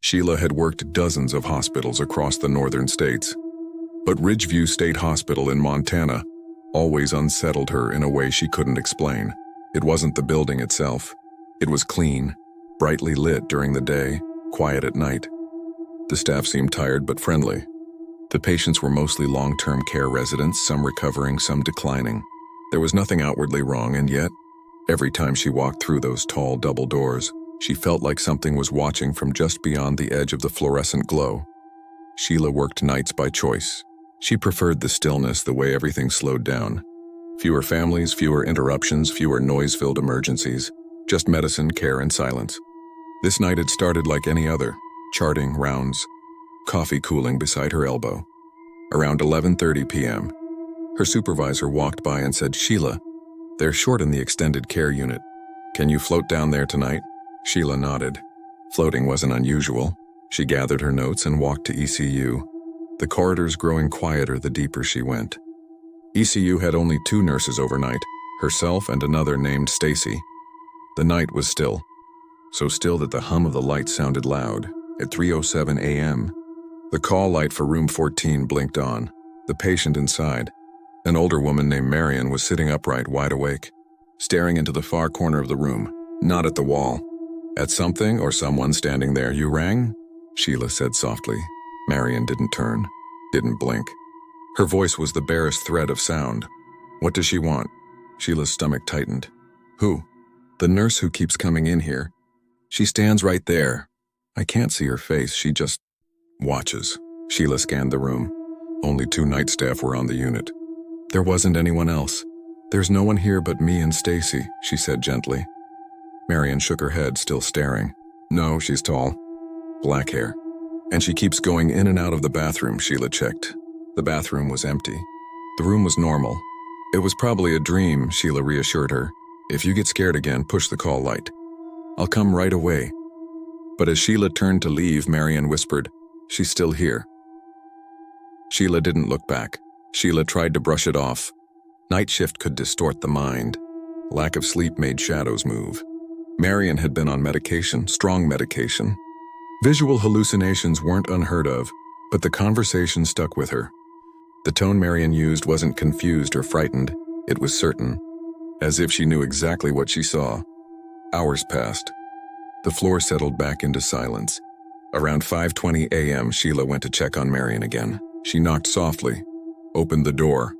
Sheila had worked dozens of hospitals across the northern states, but Ridgeview State Hospital in Montana always unsettled her in a way she couldn't explain. It wasn't the building itself. It was clean, brightly lit during the day, quiet at night. The staff seemed tired but friendly. The patients were mostly long-term care residents, some recovering, some declining. There was nothing outwardly wrong, and yet, every time she walked through those tall double doors, she felt like something was watching from just beyond the edge of the fluorescent glow. Sheila worked nights by choice. She preferred the stillness, the way everything slowed down. Fewer families, fewer interruptions, fewer noise-filled emergencies, just medicine, care, and silence. This night it started like any other, charting, rounds, coffee cooling beside her elbow. Around 11:30 p.m., her supervisor walked by and said, "Sheila, they're short in the extended care unit. Can you float down there tonight?" Sheila nodded. Floating wasn't unusual. She gathered her notes and walked to ECU, the corridors growing quieter the deeper she went. ECU had only 2 nurses overnight, herself and another named Stacy. The night was still, so still that the hum of the lights sounded loud. At 3:07 a.m., the call light for room 14 blinked on. The patient inside, an older woman named Marion, was sitting upright, wide awake, staring into the far corner of the room, not at the wall. At something or someone standing there. "You rang?" Sheila said softly. Marion didn't turn, didn't blink. Her voice was the barest thread of sound. "What does she want?" Sheila's stomach tightened. "Who?" "The nurse who keeps coming in here. She stands right there. I can't see her face, she just watches." Sheila scanned the room. Only 2 night staff were on the unit. There wasn't anyone else. "There's no one here but me and Stacy," she said gently. Marion shook her head, still staring. "No, she's tall. Black hair. And she keeps going in and out of the bathroom," Sheila checked. The bathroom was empty. The room was normal. "It was probably a dream," Sheila reassured her. "If you get scared again, push the call light. I'll come right away." But as Sheila turned to leave, Marion whispered, "She's still here." Sheila didn't look back. Sheila tried to brush it off. Night shift could distort the mind. Lack of sleep made shadows move. Marion had been on medication, strong medication. Visual hallucinations weren't unheard of, but the conversation stuck with her. The tone Marion used wasn't confused or frightened. It was certain, as if she knew exactly what she saw. Hours passed. The floor settled back into silence. Around 5:20 a.m., Sheila went to check on Marion again. She knocked softly, opened the door.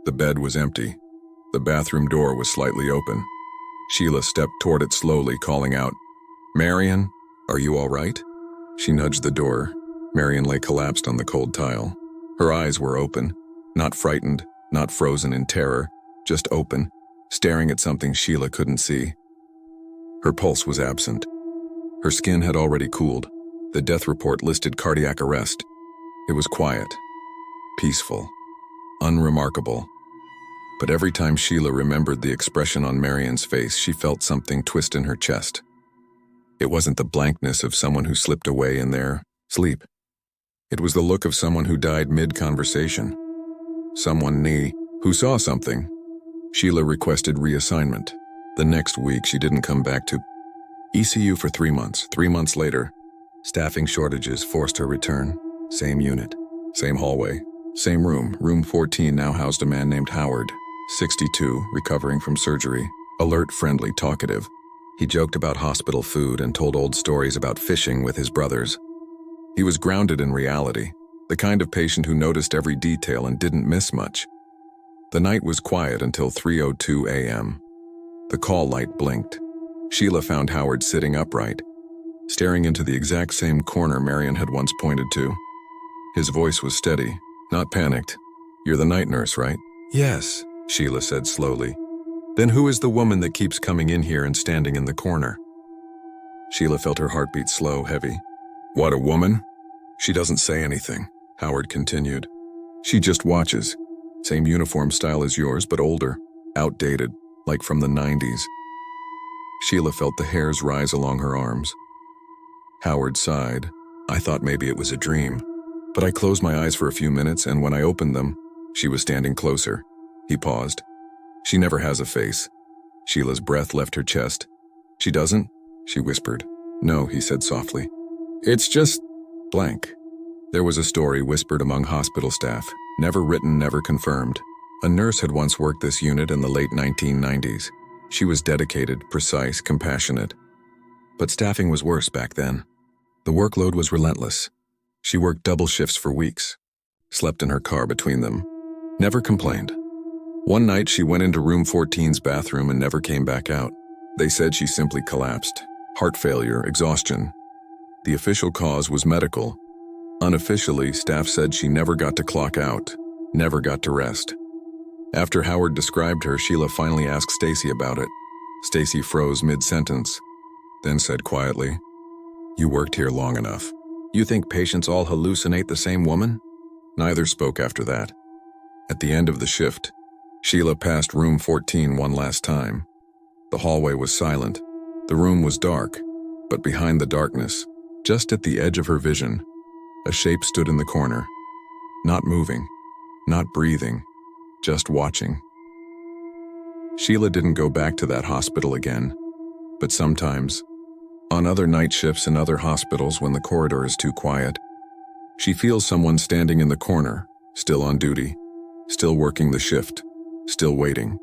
The bed was empty. The bathroom door was slightly open. Sheila stepped toward it slowly, calling out, "Marion, are you all right?" She nudged the door. Marion lay collapsed on the cold tile. Her eyes were open, not frightened, not frozen in terror, just open, staring at something Sheila couldn't see. Her pulse was absent. Her skin had already cooled. The death report listed cardiac arrest. It was quiet, peaceful, unremarkable. But every time Sheila remembered the expression on Marion's face, she felt something twist in her chest. It wasn't the blankness of someone who slipped away in their sleep. It was the look of someone who died mid-conversation. Someone who saw something. Sheila requested reassignment. The next week, she didn't come back to ECU for 3 months. 3 months later, staffing shortages forced her return. Same unit, same hallway, same room. Room 14 now housed a man named Howard, 62, recovering from surgery. Alert, friendly, talkative. He joked about hospital food and told old stories about fishing with his brothers. He was grounded in reality, the kind of patient who noticed every detail and didn't miss much. The night was quiet until 3:02 a.m. The call light blinked. Sheila found Howard sitting upright, staring into the exact same corner Marion had once pointed to. His voice was steady, not panicked. "You're the night nurse, right?" "Yes," Sheila said slowly. "Then who is the woman that keeps coming in here and standing in the corner?" Sheila felt her heartbeat slow, heavy. "What, a woman?" "She doesn't say anything," Howard continued. "She just watches. Same uniform style as yours, but older, outdated, like from the 90s. Sheila felt the hairs rise along her arms. Howard sighed. "I thought maybe it was a dream. But I closed my eyes for a few minutes, and when I opened them, She was standing closer. He paused. She never has a face. Sheila's breath left her chest. She doesn't? She whispered. No, he said softly. It's just blank. There was a story whispered among hospital staff, never written, never confirmed. A nurse had once worked this unit in the late 1990s. She was dedicated, precise, compassionate. But staffing was worse back then. The workload was relentless. She worked double shifts for weeks, slept in her car between them, never complained. One night she went into room 14's bathroom and never came back out. They said she simply collapsed. Heart failure, exhaustion. The official cause was medical. Unofficially, staff said she never got to clock out, never got to rest. After Howard described her, Sheila finally asked Stacy about it. Stacy froze mid-sentence, then said quietly, "You worked here long enough. You think patients all hallucinate the same woman?" Neither spoke after that. At the end of the shift, Sheila passed room 14 one last time. The hallway was silent. The room was dark, but behind the darkness, just at the edge of her vision, a shape stood in the corner, not moving, not breathing, just watching. Sheila didn't go back to that hospital again, but sometimes, on other night shifts in other hospitals when the corridor is too quiet, she feels someone standing in the corner, still on duty, still working the shift, still waiting.